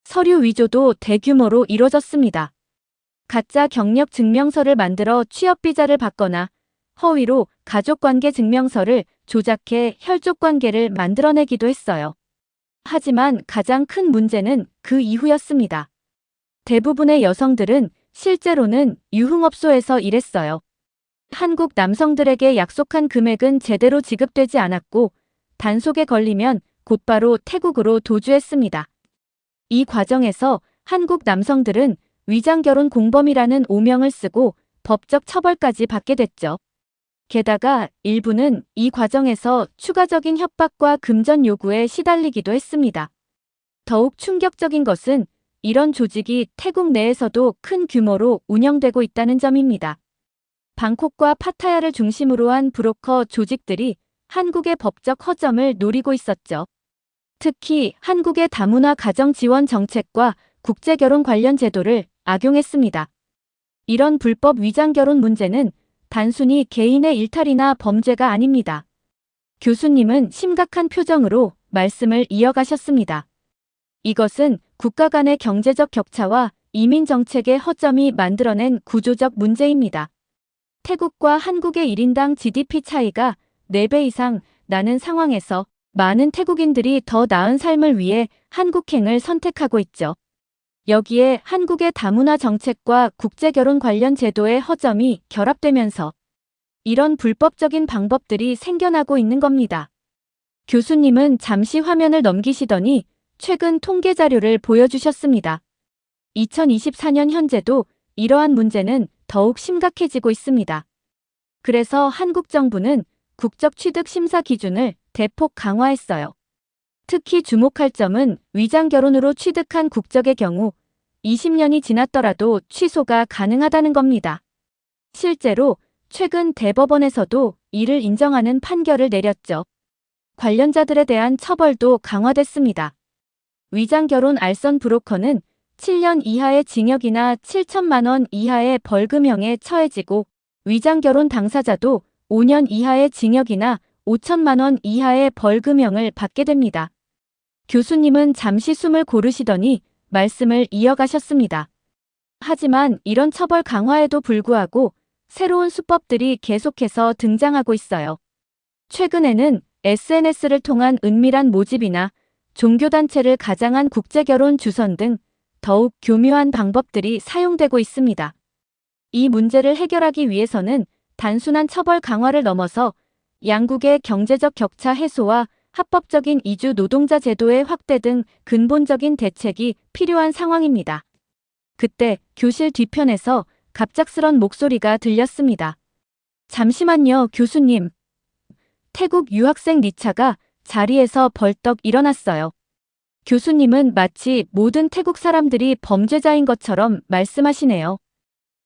서류 위조도 대규모로 이뤄졌습니다. 가짜 경력 증명서를 만들어 취업비자를 받거나 허위로 가족관계 증명서를 조작해 혈족관계를 만들어내기도 했어요. 하지만 가장 큰 문제는 그 이후였습니다. 대부분의 여성들은 실제로는 유흥업소에서 일했어요. 한국 남성들에게 약속한 금액은 제대로 지급되지 않았고 단속에 걸리면 곧바로 태국으로 도주했습니다. 이 과정에서 한국 남성들은 위장결혼 공범이라는 오명을 쓰고 법적 처벌까지 받게 됐죠. 게다가 일부는 이 과정에서 추가적인 협박과 금전 요구에 시달리기도 했습니다. 더욱 충격적인 것은 이런 조직이 태국 내에서도 큰 규모로 운영되고 있다는 점입니다. 방콕과 파타야를 중심으로 한 브로커 조직들이 한국의 법적 허점을 노리고 있었죠. 특히 한국의 다문화 가정 지원 정책과 국제결혼 관련 제도를 악용했습니다. 이런 불법 위장결혼 문제는 단순히 개인의 일탈이나 범죄가 아닙니다. 교수님은 심각한 표정으로 말씀을 이어가셨습니다. 이것은 국가 간의 경제적 격차와 이민 정책의 허점이 만들어낸 구조적 문제입니다. 태국과 한국의 1인당 GDP 차이가 4배 이상 나는 상황에서 많은 태국인들이 더 나은 삶을 위해 한국행을 선택하고 있죠. 여기에 한국의 다문화 정책과 국제결혼 관련 제도의 허점이 결합되면서 이런 불법적인 방법들이 생겨나고 있는 겁니다. 교수님은 잠시 화면을 넘기시더니 최근 통계 자료를 보여주셨습니다. 2024년 현재도 이러한 문제는 더욱 심각해지고 있습니다. 그래서 한국 정부는 국적 취득 심사 기준을 대폭 강화했어요. 특히 주목할 점은 위장결혼으로 취득한 국적의 경우 20년이 지났더라도 취소가 가능하다는 겁니다. 실제로 최근 대법원에서도 이를 인정하는 판결을 내렸죠. 관련자들에 대한 처벌도 강화됐습니다. 위장결혼 알선 브로커는 7년 이하의 징역이나 7천만 원 이하의 벌금형에 처해지고 위장결혼 당사자도 5년 이하의 징역이나 5천만 원 이하의 벌금형을 받게 됩니다. 교수님은 잠시 숨을 고르시더니 말씀을 이어가셨습니다. 하지만 이런 처벌 강화에도 불구하고 새로운 수법들이 계속해서 등장하고 있어요. 최근에는 SNS를 통한 은밀한 모집이나 종교단체를 가장한 국제결혼 주선 등 더욱 교묘한 방법들이 사용되고 있습니다. 이 문제를 해결하기 위해서는 단순한 처벌 강화를 넘어서 양국의 경제적 격차 해소와 합법적인 이주 노동자 제도의 확대 등 근본적인 대책이 필요한 상황입니다. 그때 교실 뒤편에서 갑작스런 목소리가 들렸습니다. 잠시만요, 교수님. 태국 유학생 리차가 자리에서 벌떡 일어났어요. 교수님은 마치 모든 태국 사람들이 범죄자인 것처럼 말씀하시네요.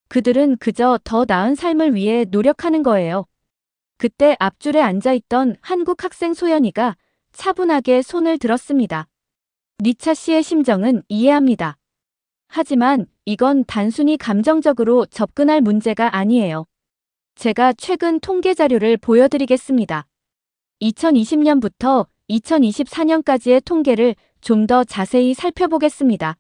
그들은 그저 더 나은 삶을 위해 노력하는 거예요. 그때 앞줄에 앉아있던 한국 학생 소연이가 차분하게 손을 들었습니다. 리차 씨의 심정은 이해합니다. 하지만 이건 단순히 감정적으로 접근할 문제가 아니에요. 제가 최근 통계 자료를 보여드리겠습니다. 2020년부터 2024년까지의 통계를 좀 더 자세히 살펴보겠습니다.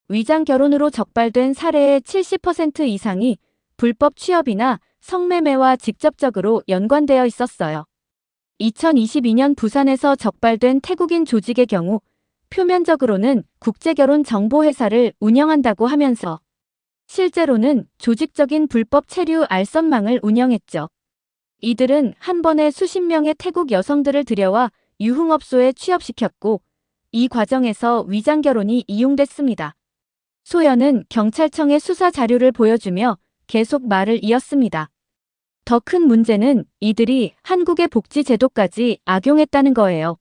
위장 결혼으로 적발된 사례의 70% 이상이 불법 취업이나 성매매와 직접적으로 연관되어 있었어요. 2022년 부산에서 적발된 태국인 조직의 경우 표면적으로는 국제결혼정보회사를 운영한다고 하면서 실제로는 조직적인 불법 체류 알선망을 운영했죠. 이들은 한 번에 수십 명의 태국 여성들을 들여와 유흥업소에 취업시켰고 이 과정에서 위장결혼이 이용됐습니다. 소연은 경찰청에 수사 자료를 보여주며 계속 말을 이었습니다. 더 큰 문제는 이들이 한국의 복지제도까지 악용했다는 거예요.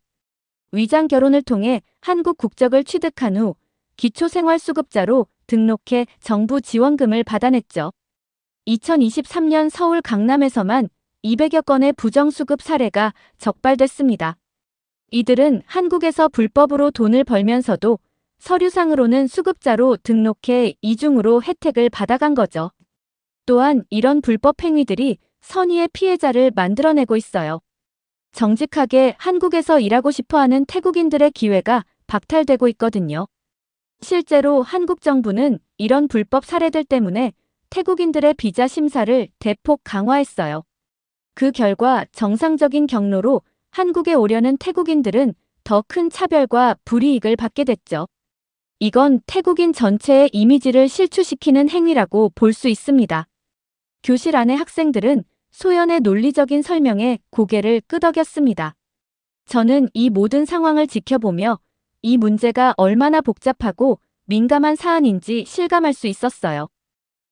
위장 결혼을 통해 한국 국적을 취득한 후 기초생활수급자로 등록해 정부 지원금을 받아냈죠. 2023년 서울 강남에서만 200여 건의 부정수급 사례가 적발됐습니다. 이들은 한국에서 불법으로 돈을 벌면서도 서류상으로는 수급자로 등록해 이중으로 혜택을 받아간 거죠. 또한 이런 불법 행위들이 선의의 피해자를 만들어내고 있어요. 정직하게 한국에서 일하고 싶어하는 태국인들의 기회가 박탈되고 있거든요. 실제로 한국 정부는 이런 불법 사례들 때문에 태국인들의 비자 심사를 대폭 강화했어요. 그 결과 정상적인 경로로 한국에 오려는 태국인들은 더 큰 차별과 불이익을 받게 됐죠. 이건 태국인 전체의 이미지를 실추시키는 행위라고 볼 수 있습니다. 교실 안의 학생들은 소연의 논리적인 설명에 고개를 끄덕였습니다. 저는 이 모든 상황을 지켜보며 이 문제가 얼마나 복잡하고 민감한 사안인지 실감할 수 있었어요.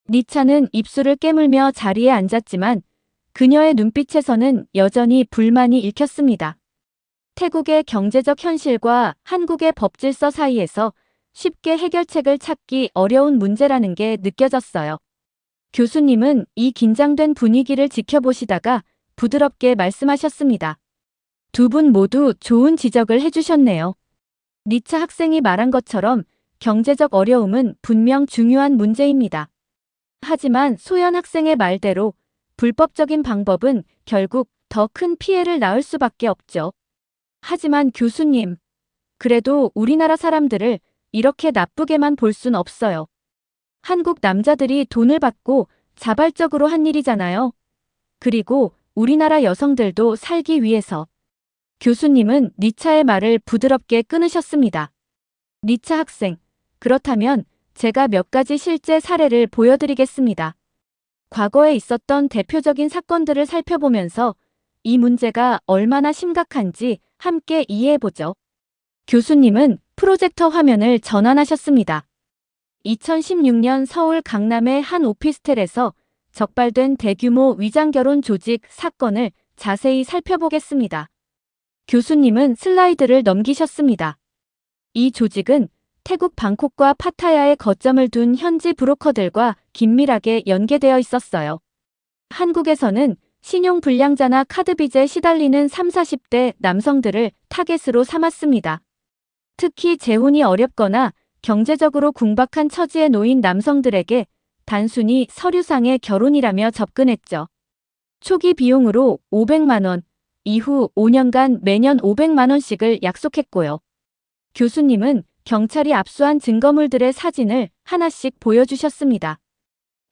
니차는 입술을 깨물며 자리에 앉았지만 그녀의 눈빛에서는 여전히 불만이 읽혔습니다. 태국의 경제적 현실과 한국의 법질서 사이에서 쉽게 해결책을 찾기 어려운 문제라는 게 느껴졌어요. 교수님은 이 긴장된 분위기를 지켜보시다가 부드럽게 말씀하셨습니다. 두 분 모두 좋은 지적을 해주셨네요. 니차 학생이 말한 것처럼 경제적 어려움은 분명 중요한 문제입니다. 하지만 소연 학생의 말대로 불법적인 방법은 결국 더 큰 피해를 낳을 수밖에 없죠. 하지만 교수님, 그래도 우리나라 사람들을 이렇게 나쁘게만 볼 순 없어요. 한국 남자들이 돈을 받고 자발적으로 한 일이잖아요. 그리고 우리나라 여성들도 살기 위해서. 교수님은 니차의 말을 부드럽게 끊으셨습니다. 니차 학생, 그렇다면 제가 몇 가지 실제 사례를 보여드리겠습니다. 과거에 있었던 대표적인 사건들을 살펴보면서 이 문제가 얼마나 심각한지 함께 이해해보죠. 교수님은 프로젝터 화면을 전환하셨습니다. 2016년 서울 강남의 한 오피스텔에서 적발된 대규모 위장결혼 조직 사건을 자세히 살펴보겠습니다. 교수님은 슬라이드를 넘기셨습니다. 이 조직은 태국 방콕과 파타야에 거점을 둔 현지 브로커들과 긴밀하게 연계되어 있었어요. 한국에서는 신용불량자나 카드빚에 시달리는 30, 40대 남성들을 타겟으로 삼았습니다. 특히 재혼이 어렵거나 경제적으로 궁박한 처지에 놓인 남성들에게 단순히 서류상의 결혼이라며 접근했죠. 초기 비용으로 500만 원, 이후 5년간 매년 500만 원씩을 약속했고요. 교수님은 경찰이 압수한 증거물들의 사진을 하나씩 보여주셨습니다.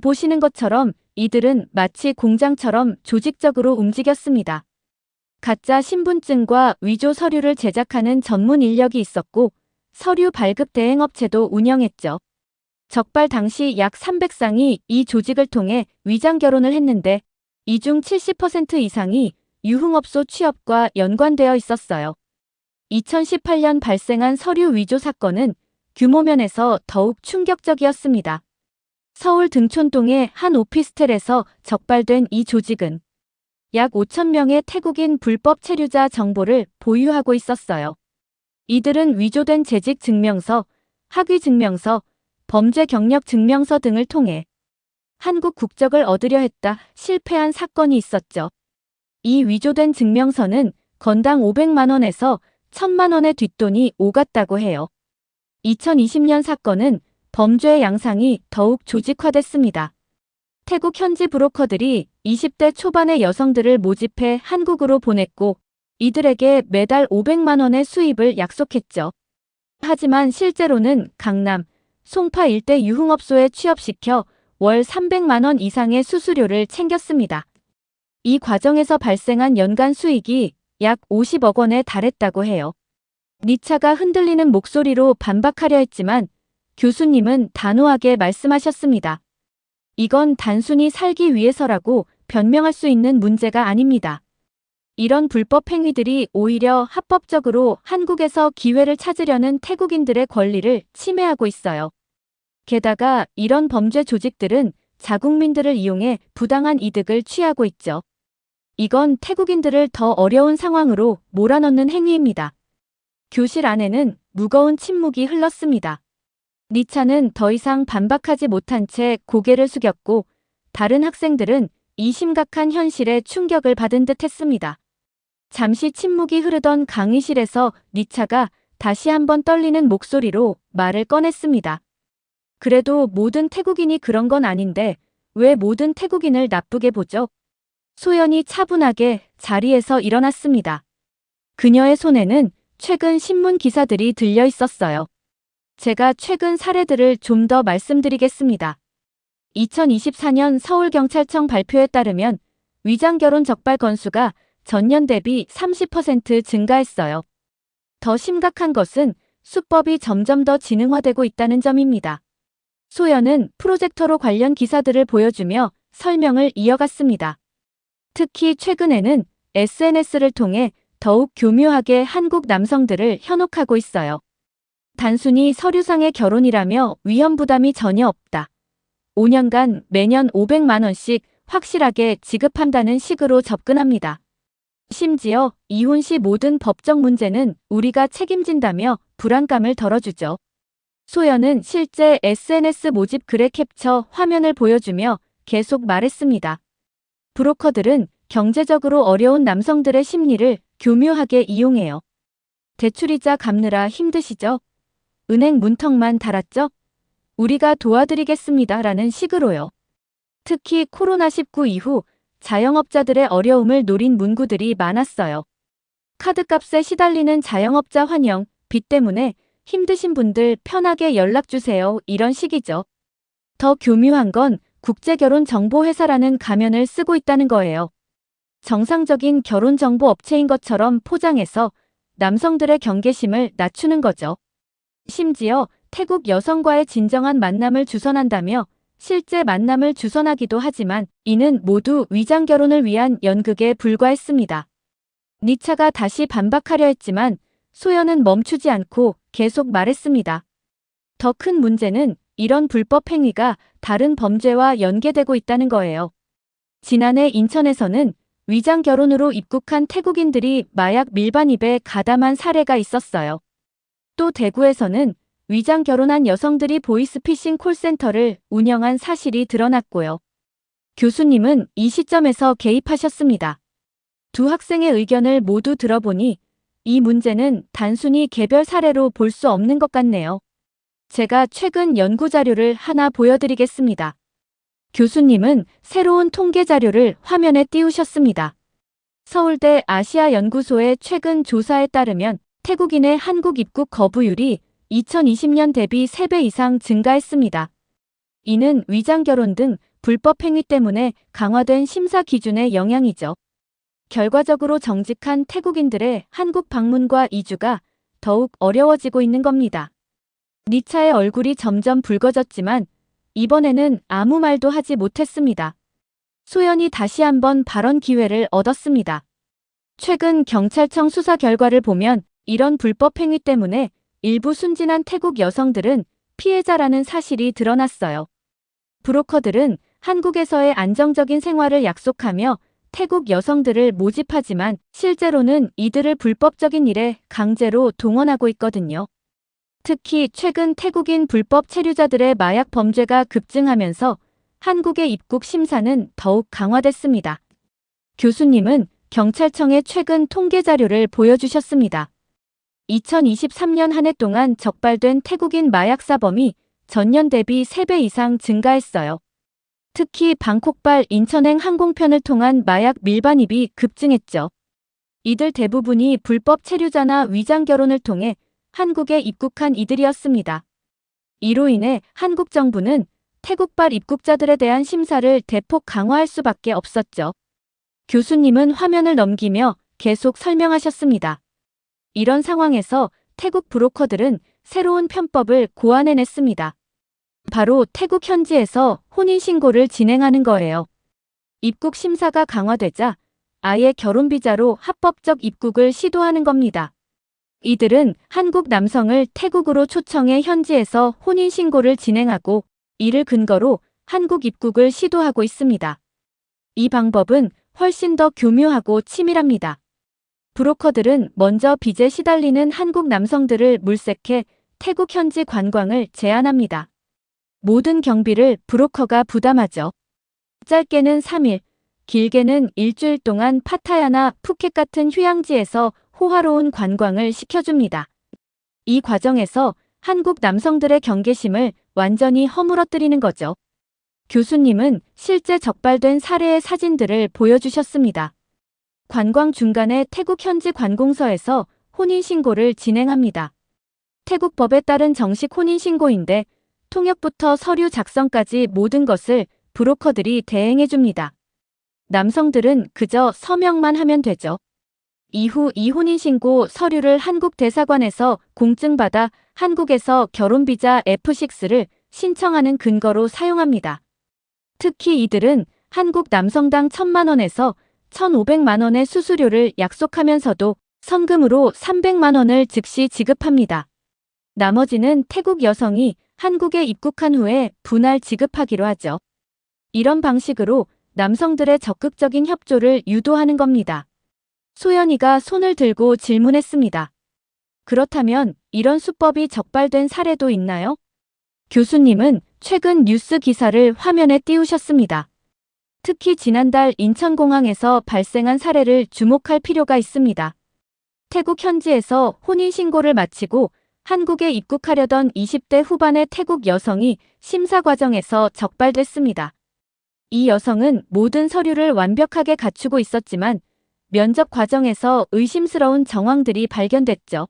보시는 것처럼 이들은 마치 공장처럼 조직적으로 움직였습니다. 가짜 신분증과 위조 서류를 제작하는 전문 인력이 있었고 서류 발급 대행업체도 운영했죠. 적발 당시 약 300쌍이 이 조직을 통해 위장 결혼을 했는데 이 중 70% 이상이 유흥업소 취업과 연관되어 있었어요. 2018년 발생한 서류 위조 사건은 규모면에서 더욱 충격적이었습니다. 서울 등촌동의 한 오피스텔에서 적발된 이 조직은 약 5,000명의 태국인 불법 체류자 정보를 보유하고 있었어요. 이들은 위조된 재직 증명서, 학위 증명서, 범죄 경력 증명서 등을 통해 한국 국적을 얻으려 했다 실패한 사건이 있었죠. 이 위조된 증명서는 건당 500만 원에서 1,000만 원의 뒷돈이 오갔다고 해요. 2020년 사건은 범죄의 양상이 더욱 조직화됐습니다. 태국 현지 브로커들이 20대 초반의 여성들을 모집해 한국으로 보냈고 이들에게 매달 500만 원의 수입을 약속했죠. 하지만 실제로는 강남, 송파 일대 유흥업소에 취업시켜 월 300만 원 이상의 수수료를 챙겼습니다. 이 과정에서 발생한 연간 수익이 약 50억 원에 달했다고 해요. 니차가 흔들리는 목소리로 반박하려 했지만 교수님은 단호하게 말씀하셨습니다. 이건 단순히 살기 위해서라고 변명할 수 있는 문제가 아닙니다. 이런 불법 행위들이 오히려 합법적으로 한국에서 기회를 찾으려는 태국인들의 권리를 침해하고 있어요. 게다가 이런 범죄 조직들은 자국민들을 이용해 부당한 이득을 취하고 있죠. 이건 태국인들을 더 어려운 상황으로 몰아넣는 행위입니다. 교실 안에는 무거운 침묵이 흘렀습니다. 니차는 더 이상 반박하지 못한 채 고개를 숙였고 다른 학생들은 이 심각한 현실에 충격을 받은 듯 했습니다. 잠시 침묵이 흐르던 강의실에서 니차가 다시 한번 떨리는 목소리로 말을 꺼냈습니다. 그래도 모든 태국인이 그런 건 아닌데 왜 모든 태국인을 나쁘게 보죠? 소연이 차분하게 자리에서 일어났습니다. 그녀의 손에는 최근 신문 기사들이 들려 있었어요. 제가 최근 사례들을 좀 더 말씀드리겠습니다. 2024년 서울경찰청 발표에 따르면 위장결혼 적발 건수가 전년 대비 30% 증가했어요. 더 심각한 것은 수법이 점점 더 지능화되고 있다는 점입니다. 소연은 프로젝터로 관련 기사들을 보여주며 설명을 이어갔습니다. 특히 최근에는 SNS를 통해 더욱 교묘하게 한국 남성들을 현혹하고 있어요. 단순히 서류상의 결혼이라며 위험 부담이 전혀 없다. 5년간 매년 500만 원씩 확실하게 지급한다는 식으로 접근합니다. 심지어 이혼 시 모든 법적 문제는 우리가 책임진다며 불안감을 덜어주죠. 소연은 실제 SNS 모집 글의 캡처 화면을 보여주며 계속 말했습니다. 브로커들은 경제적으로 어려운 남성들의 심리를 교묘하게 이용해요. 대출이자 갚느라 힘드시죠? 은행 문턱만 달았죠? 우리가 도와드리겠습니다. 라는 식으로요. 특히 코로나19 이후 자영업자들의 어려움을 노린 문구들이 많았어요. 카드값에 시달리는 자영업자 환영, 빚 때문에 힘드신 분들 편하게 연락주세요. 이런 식이죠. 더 교묘한 건 국제결혼정보회사라는 가면을 쓰고 있다는 거예요. 정상적인 결혼정보 업체인 것처럼 포장해서 남성들의 경계심을 낮추는 거죠. 심지어 태국 여성과의 진정한 만남을 주선한다며 실제 만남을 주선하기도 하지만 이는 모두 위장결혼을 위한 연극에 불과했습니다. 니차가 다시 반박하려 했지만 소연은 멈추지 않고 계속 말했습니다. 더 큰 문제는 이런 불법 행위가 다른 범죄와 연계되고 있다는 거예요. 지난해 인천에서는 위장결혼으로 입국한 태국인들이 마약 밀반입에 가담한 사례가 있었어요. 또 대구에서는 위장결혼한 여성들이 보이스피싱 콜센터를 운영한 사실이 드러났고요. 교수님은 이 시점에서 개입하셨습니다. 두 학생의 의견을 모두 들어보니 이 문제는 단순히 개별 사례로 볼 수 없는 것 같네요. 제가 최근 연구 자료를 하나 보여드리겠습니다. 교수님은 새로운 통계 자료를 화면에 띄우셨습니다. 서울대 아시아연구소의 최근 조사에 따르면 태국인의 한국 입국 거부율이 2020년 대비 3배 이상 증가했습니다. 이는 위장결혼 등 불법 행위 때문에 강화된 심사 기준의 영향이죠. 결과적으로 정직한 태국인들의 한국 방문과 이주가 더욱 어려워지고 있는 겁니다. 니차의 얼굴이 점점 붉어졌지만 이번에는 아무 말도 하지 못했습니다. 소연이 다시 한번 발언 기회를 얻었습니다. 최근 경찰청 수사 결과를 보면 이런 불법 행위 때문에 일부 순진한 태국 여성들은 피해자라는 사실이 드러났어요. 브로커들은 한국에서의 안정적인 생활을 약속하며 태국 여성들을 모집하지만 실제로는 이들을 불법적인 일에 강제로 동원하고 있거든요. 특히 최근 태국인 불법 체류자들의 마약 범죄가 급증하면서 한국의 입국 심사는 더욱 강화됐습니다. 교수님은 경찰청의 최근 통계 자료를 보여주셨습니다. 2023년 한 해 동안 적발된 태국인 마약 사범이 전년 대비 3배 이상 증가했어요. 특히 방콕발 인천행 항공편을 통한 마약 밀반입이 급증했죠. 이들 대부분이 불법 체류자나 위장 결혼을 통해 한국에 입국한 이들이었습니다. 이로 인해 한국 정부는 태국발 입국자들에 대한 심사를 대폭 강화할 수밖에 없었죠. 교수님은 화면을 넘기며 계속 설명하셨습니다. 이런 상황에서 태국 브로커들은 새로운 편법을 고안해냈습니다. 바로 태국 현지에서 혼인신고를 진행하는 거예요. 입국 심사가 강화되자 아예 결혼비자로 합법적 입국을 시도하는 겁니다. 이들은 한국 남성을 태국으로 초청해 현지에서 혼인신고를 진행하고 이를 근거로 한국 입국을 시도하고 있습니다. 이 방법은 훨씬 더 교묘하고 치밀합니다. 브로커들은 먼저 빚에 시달리는 한국 남성들을 물색해 태국 현지 관광을 제안합니다. 모든 경비를 브로커가 부담하죠. 짧게는 3일, 길게는 일주일 동안 파타야나 푸켓 같은 휴양지에서 호화로운 관광을 시켜줍니다. 이 과정에서 한국 남성들의 경계심을 완전히 허물어뜨리는 거죠. 교수님은 실제 적발된 사례의 사진들을 보여주셨습니다. 관광 중간에 태국 현지 관공서에서 혼인신고를 진행합니다. 태국 법에 따른 정식 혼인신고인데 통역부터 서류 작성까지 모든 것을 브로커들이 대행해줍니다. 남성들은 그저 서명만 하면 되죠. 이후 이 혼인신고 서류를 한국 대사관에서 공증받아 한국에서 결혼비자 F6를 신청하는 근거로 사용합니다. 특히 이들은 한국 남성당 1,000만 원에서 1,500만 원의 수수료를 약속하면서도 선금으로 300만 원을 즉시 지급합니다. 나머지는 태국 여성이 한국에 입국한 후에 분할 지급하기로 하죠. 이런 방식으로 남성들의 적극적인 협조를 유도하는 겁니다. 소연이가 손을 들고 질문했습니다. 그렇다면 이런 수법이 적발된 사례도 있나요? 교수님은 최근 뉴스 기사를 화면에 띄우셨습니다. 특히 지난달 인천공항에서 발생한 사례를 주목할 필요가 있습니다. 태국 현지에서 혼인신고를 마치고 한국에 입국하려던 20대 후반의 태국 여성이 심사 과정에서 적발됐습니다. 이 여성은 모든 서류를 완벽하게 갖추고 있었지만 면접 과정에서 의심스러운 정황들이 발견됐죠.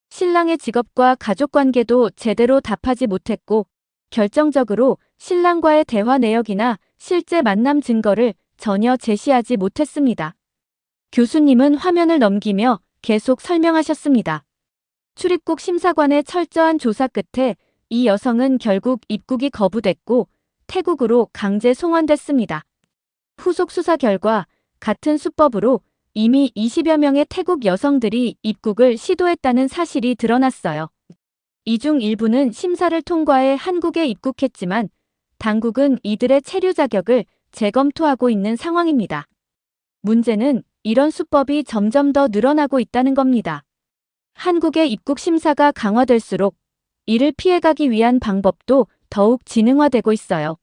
신랑의 직업과 가족관계도 제대로 답하지 못했고 결정적으로 신랑과의 대화 내역이나 실제 만남 증거를 전혀 제시하지 못했습니다. 교수님은 화면을 넘기며 계속 설명하셨습니다. 출입국 심사관의 철저한 조사 끝에 이 여성은 결국 입국이 거부됐고 태국으로 강제 송환됐습니다. 후속 수사 결과 같은 수법으로 이미 20여 명의 태국 여성들이 입국을 시도했다는 사실이 드러났어요. 이 중 일부는 심사를 통과해 한국에 입국했지만 당국은 이들의 체류 자격을 재검토하고 있는 상황입니다. 문제는 이런 수법이 점점 더 늘어나고 있다는 겁니다. 한국의 입국 심사가 강화될수록 이를 피해가기 위한 방법도 더욱 지능화되고 있어요.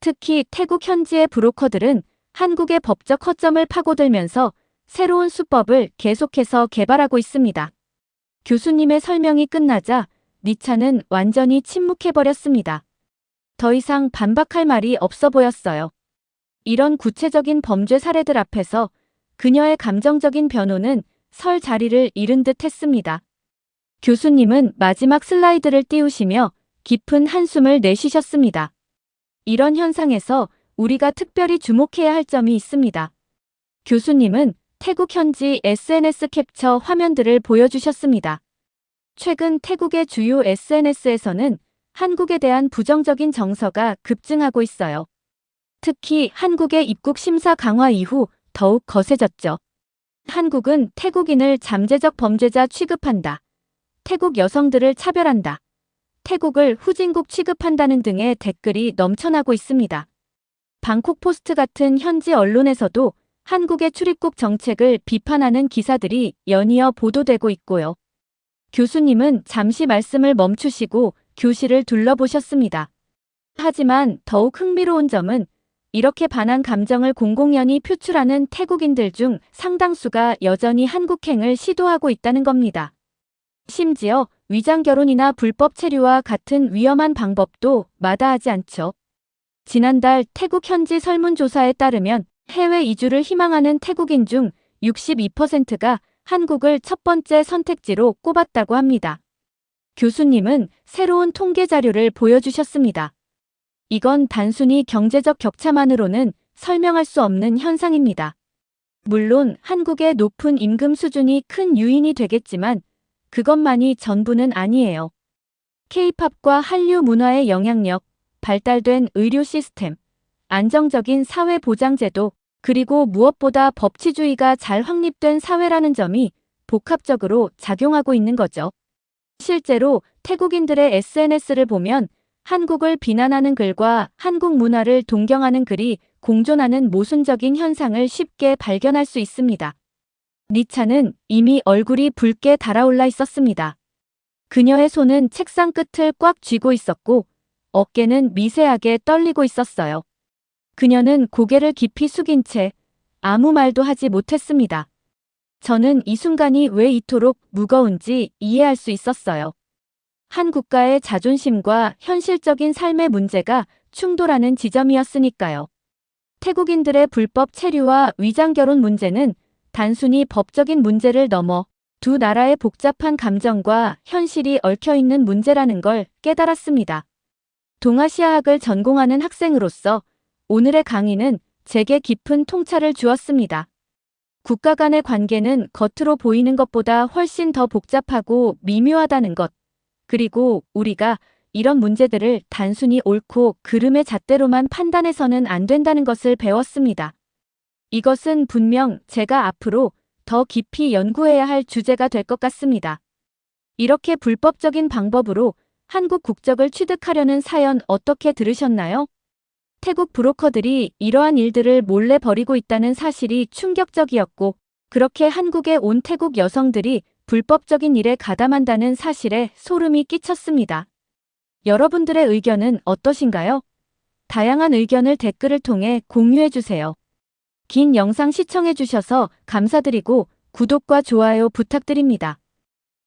특히 태국 현지의 브로커들은 한국의 법적 허점을 파고들면서 새로운 수법을 계속해서 개발하고 있습니다. 교수님의 설명이 끝나자 니차는 완전히 침묵해버렸습니다. 더 이상 반박할 말이 없어 보였어요. 이런 구체적인 범죄 사례들 앞에서 그녀의 감정적인 변호는 설 자리를 잃은 듯 했습니다. 교수님은 마지막 슬라이드를 띄우시며 깊은 한숨을 내쉬셨습니다. 이런 현상에서 우리가 특별히 주목해야 할 점이 있습니다. 교수님은 태국 현지 SNS 캡처 화면들을 보여주셨습니다. 최근 태국의 주요 SNS에서는 한국에 대한 부정적인 정서가 급증하고 있어요. 특히 한국의 입국 심사 강화 이후 더욱 거세졌죠. 한국은 태국인을 잠재적 범죄자 취급한다. 태국 여성들을 차별한다. 태국을 후진국 취급한다는 등의 댓글이 넘쳐나고 있습니다. 방콕 포스트 같은 현지 언론에서도 한국의 출입국 정책을 비판하는 기사들이 연이어 보도되고 있고요. 교수님은 잠시 말씀을 멈추시고 교실을 둘러보셨습니다. 하지만 더욱 흥미로운 점은 이렇게 반한 감정을 공공연히 표출하는 태국인들 중 상당수가 여전히 한국행을 시도하고 있다는 겁니다. 심지어 위장 결혼이나 불법 체류와 같은 위험한 방법도 마다하지 않죠. 지난달 태국 현지 설문조사에 따르면 해외 이주를 희망하는 태국인 중 62%가 한국을 첫 번째 선택지로 꼽았다고 합니다. 교수님은 새로운 통계 자료를 보여주셨습니다. 이건 단순히 경제적 격차만으로는 설명할 수 없는 현상입니다. 물론 한국의 높은 임금 수준이 큰 요인이 되겠지만 그것만이 전부는 아니에요. K-팝과 한류 문화의 영향력, 발달된 의료 시스템, 안정적인 사회보장제도, 그리고 무엇보다 법치주의가 잘 확립된 사회라는 점이 복합적으로 작용하고 있는 거죠. 실제로 태국인들의 SNS를 보면 한국을 비난하는 글과 한국 문화를 동경하는 글이 공존하는 모순적인 현상을 쉽게 발견할 수 있습니다. 니차는 이미 얼굴이 붉게 달아올라 있었습니다. 그녀의 손은 책상 끝을 꽉 쥐고 있었고 어깨는 미세하게 떨리고 있었어요. 그녀는 고개를 깊이 숙인 채 아무 말도 하지 못했습니다. 저는 이 순간이 왜 이토록 무거운지 이해할 수 있었어요. 한 국가의 자존심과 현실적인 삶의 문제가 충돌하는 지점이었으니까요. 태국인들의 불법 체류와 위장결혼 문제는 단순히 법적인 문제를 넘어 두 나라의 복잡한 감정과 현실이 얽혀있는 문제라는 걸 깨달았습니다. 동아시아학을 전공하는 학생으로서 오늘의 강의는 제게 깊은 통찰을 주었습니다. 국가 간의 관계는 겉으로 보이는 것보다 훨씬 더 복잡하고 미묘하다는 것, 그리고 우리가 이런 문제들을 단순히 옳고 그름의 잣대로만 판단해서는 안 된다는 것을 배웠습니다. 이것은 분명 제가 앞으로 더 깊이 연구해야 할 주제가 될 것 같습니다. 이렇게 불법적인 방법으로 한국 국적을 취득하려는 사연 어떻게 들으셨나요? 태국 브로커들이 이러한 일들을 몰래 벌이고 있다는 사실이 충격적이었고, 그렇게 한국에 온 태국 여성들이 불법적인 일에 가담한다는 사실에 소름이 끼쳤습니다. 여러분들의 의견은 어떠신가요? 다양한 의견을 댓글을 통해 공유해주세요. 긴 영상 시청해주셔서 감사드리고 구독과 좋아요 부탁드립니다.